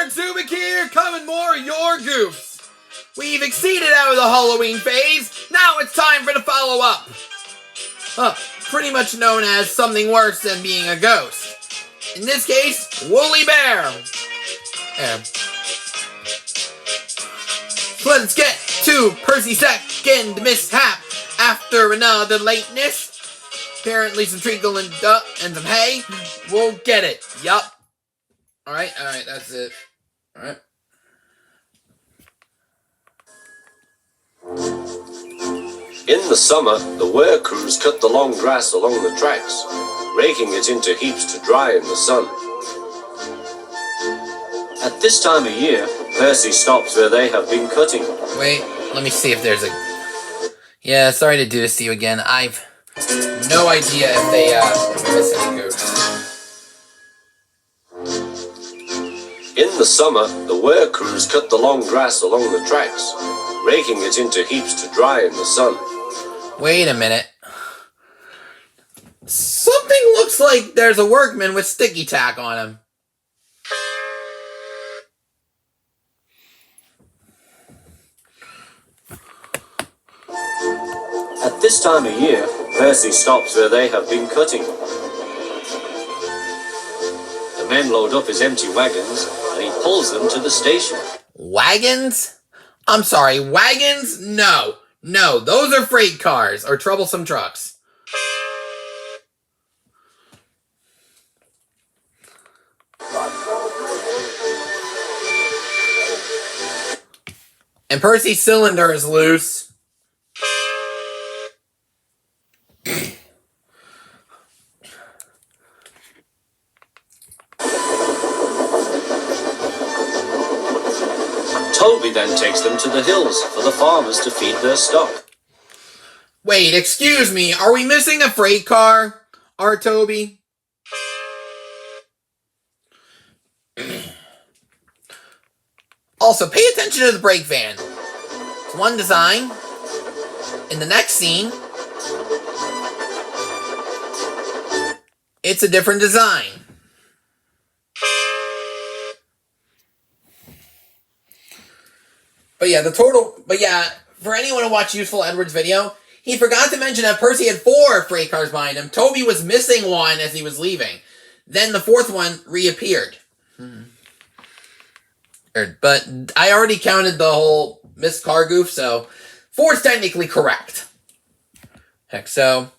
nerds, Zubik here, coming more your Goofs. We've exceeded out of the Halloween phase, now it's time for the follow-up. Pretty much known as something worse than being a ghost. In this case, Woolly Bear. So let's get to Percy's second mishap after another lateness. Apparently some treacle and some hay. We'll get it. Yup. Alright, that's it. Alright. In the summer, the were crews cut the long grass along the tracks, raking it into heaps to dry in the sun. At this time of year, Percy stops where they have been cutting. Wait, let me see if there's a... Yeah, sorry to do this to you again. I've no idea if they miss any ghosts. In the summer, the were crews cut the long grass along the tracks, raking it into heaps to dry in the sun. Wait a minute. Something looks like there's a workman with sticky tack on him. At this time of year, Percy stops where they have been cutting. The men load up his empty wagons, and he pulls them to the station. Wagons? I'm sorry, wagons? No, those are freight cars, or troublesome trucks. And Percy's cylinder is loose. Toby then takes them to the hills for the farmers to feed their stock. Wait, excuse me, are we missing a freight car? Toby? Also, pay attention to the brake van. It's one design. In the next scene, it's a different design. But yeah, for anyone who watched Useful Edward's video, he forgot to mention that Percy had 4 freight cars behind him. Toby was missing one as he was leaving. Then the 4th one reappeared. But I already counted the whole missed car goof, so 4's technically correct. Heck, so...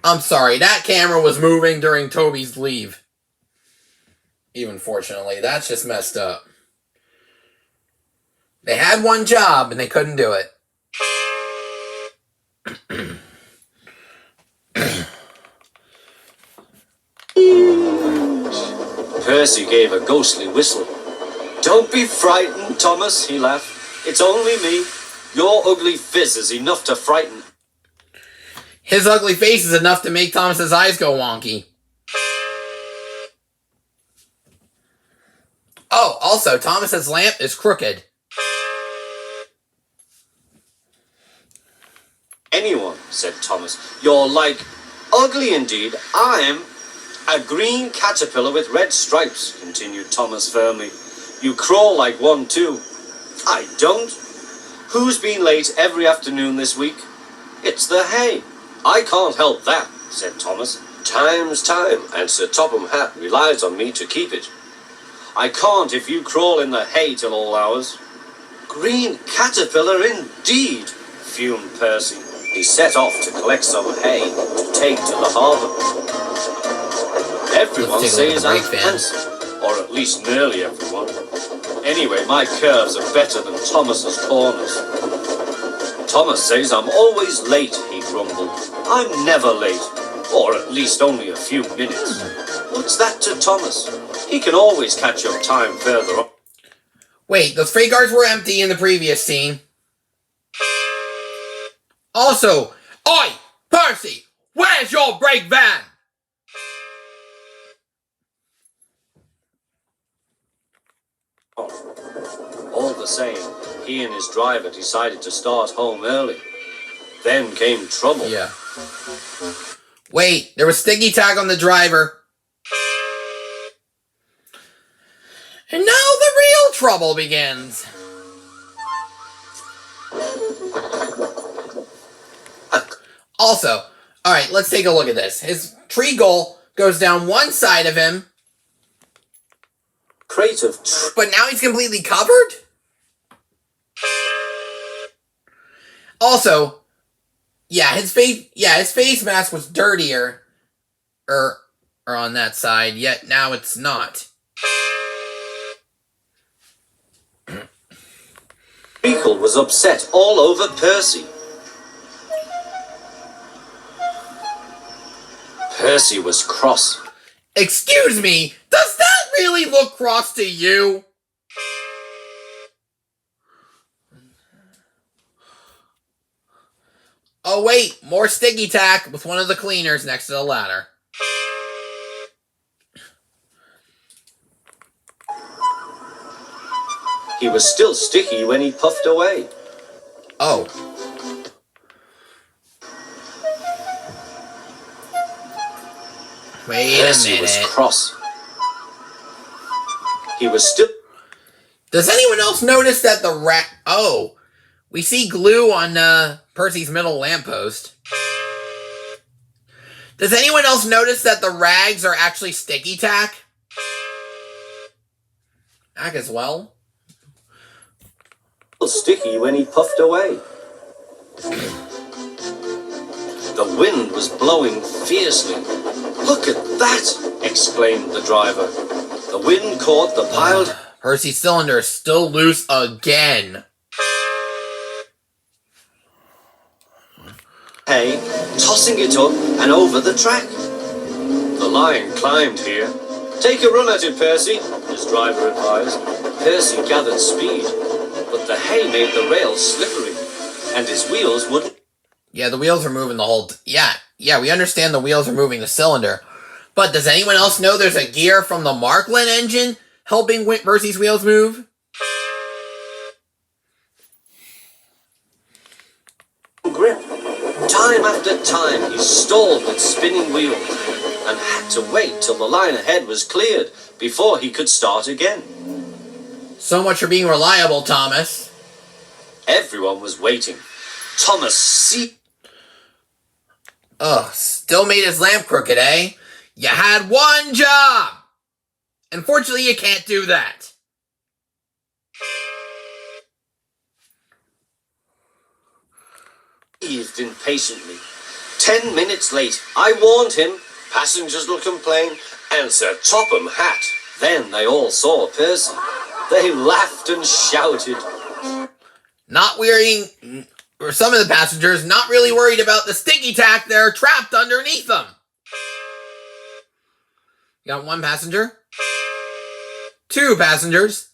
I'm sorry, that camera was moving during Toby's leave. Even fortunately, that's just messed up. They had one job and they couldn't do it. Percy gave a ghostly whistle. "Don't be frightened, Thomas," he laughed. "It's only me. Your ugly fizz is enough to frighten." His ugly face is enough to make Thomas's eyes go wonky. Oh, also, Thomas's lamp is crooked. "Anyone," said Thomas. "You're like, ugly indeed. I'm a green caterpillar with red stripes," continued Thomas firmly. "You crawl like one too." "I don't. Who's been late every afternoon this week?" "It's the hay." "I can't help that," said Thomas. "Time's time, and Sir Topham Hatt relies on me to keep it." "I can't if you crawl in the hay till all hours." "Green caterpillar indeed," fumed Percy. He set off to collect some hay to take to the harbour. "Everyone says I'm handsome, or at least nearly everyone. Anyway, my curves are better than Thomas's corners." "Thomas says I'm always late," he grumbled. "I'm never late, or at least only a few minutes." "What's that to Thomas? He can always catch up time further on." Wait, those freight cars were empty in the previous scene. Also, oi, Percy, where's your brake van? All the same, he and his driver decided to start home early. Then came trouble. Yeah. Wait, there was sticky tack on the driver. And now the real trouble begins. Also, alright, let's take a look at this. His treacle goes down one side of him. Crate of But now he's completely covered? Also, his face mask was dirtier or on that side, yet now it's not. treacle was upset all over Percy. Percy was cross. Excuse me, does that really look cross to you? Oh wait, more sticky tack with one of the cleaners next to the ladder. He was still sticky when he puffed away. Oh. Wait Percy a minute. was cross. He was still... Does anyone else notice that the Oh, we see glue on Percy's middle lamppost. Does anyone else notice that the rags are actually sticky tack? Tack as well. Sticky when he puffed away. The wind was blowing fiercely. Look at that! Exclaimed the driver. The wind caught the piled... Percy's cylinder is still loose again. hay, tossing it up and over the track. The lion climbed here. Take a run at it, Percy, his driver advised. Percy gathered speed, but the hay made the rails slippery, and his wheels wouldn't... Yeah, the wheels are moving the whole... Yeah, we understand the wheels are moving the cylinder. But does anyone else know there's a gear from the Marklin engine helping Percy's wheels move? Grip. Time after time he stalled with spinning wheels and had to wait till the line ahead was cleared before he could start again. So much for being reliable, Thomas. Everyone was waiting. Thomas Ugh, still made his lamp crooked, eh? You had one job! Unfortunately, you can't do that. heaved impatiently. 10 minutes late. I warned him. Passengers will complain. And Sir Topham hat. Then they all saw Percy. They laughed and shouted. Not worrying, or some of the passengers not really worried about the sticky tack they're trapped underneath them. You got one passenger, 2 passengers,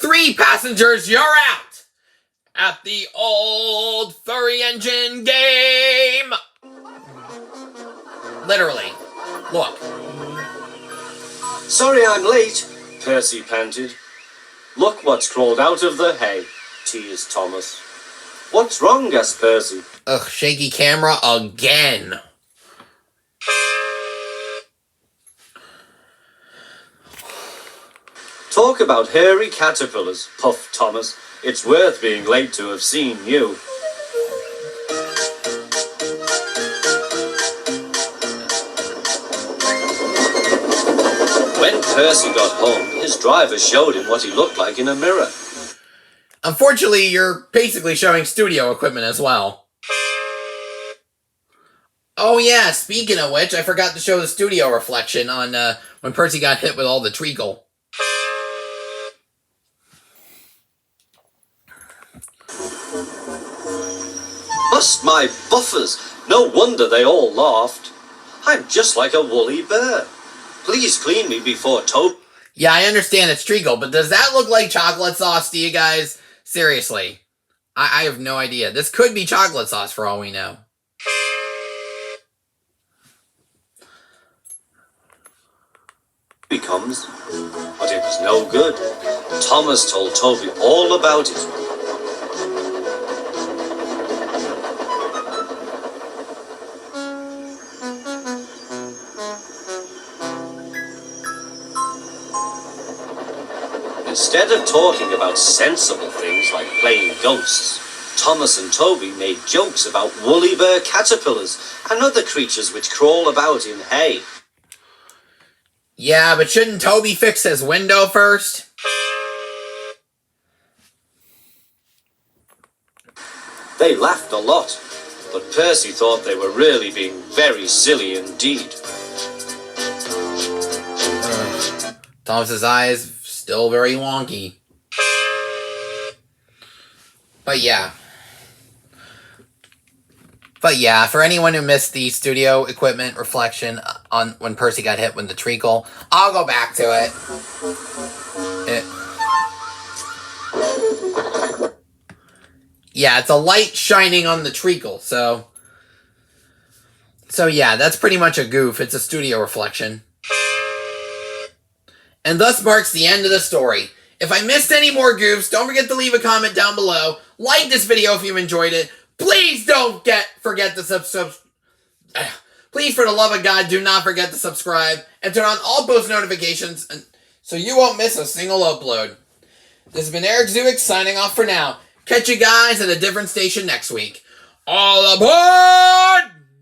3 passengers, you're out at the old furry engine game. Literally. Look. Sorry I'm late, Percy panted. Look what's crawled out of the hay, teased Thomas. What's wrong, asked Percy. Ugh, shaky camera again. Talk about hairy caterpillars, puffed Thomas. It's worth being late to have seen you. When Percy got home, his driver showed him what he looked like in a mirror. Unfortunately, you're basically showing studio equipment as well. Oh yeah, speaking of which, I forgot to show the studio reflection on when Percy got hit with all the treacle. Bust my buffers! No wonder they all laughed. I'm just like a woolly bear. Please clean me before Toby... Yeah, I understand it's treacle, but does that look like chocolate sauce to you guys? Seriously. I have no idea. This could be chocolate sauce for all we know. Comes, but it was no good. Thomas told Toby all about it. Instead of talking about sensible things like playing ghosts, Thomas and Toby made jokes about woolly bear caterpillars and other creatures which crawl about in hay. Yeah, but shouldn't Toby fix his window first? They laughed a lot, but Percy thought they were really being very silly indeed. Thomas's eyes still very wonky. But yeah, for anyone who missed the studio equipment reflection on when Percy got hit with the treacle, I'll go back to it. Yeah, it's a light shining on the treacle, so yeah, that's pretty much a goof. It's a studio reflection. And thus marks the end of the story. If I missed any more goofs, don't forget to leave a comment down below. Like this video if you enjoyed it. Please don't forget to please, for the love of God, do not forget to subscribe and turn on all post notifications so you won't miss a single upload. This has been Eric Zuick signing off for now. Catch you guys at a different station next week. All aboard!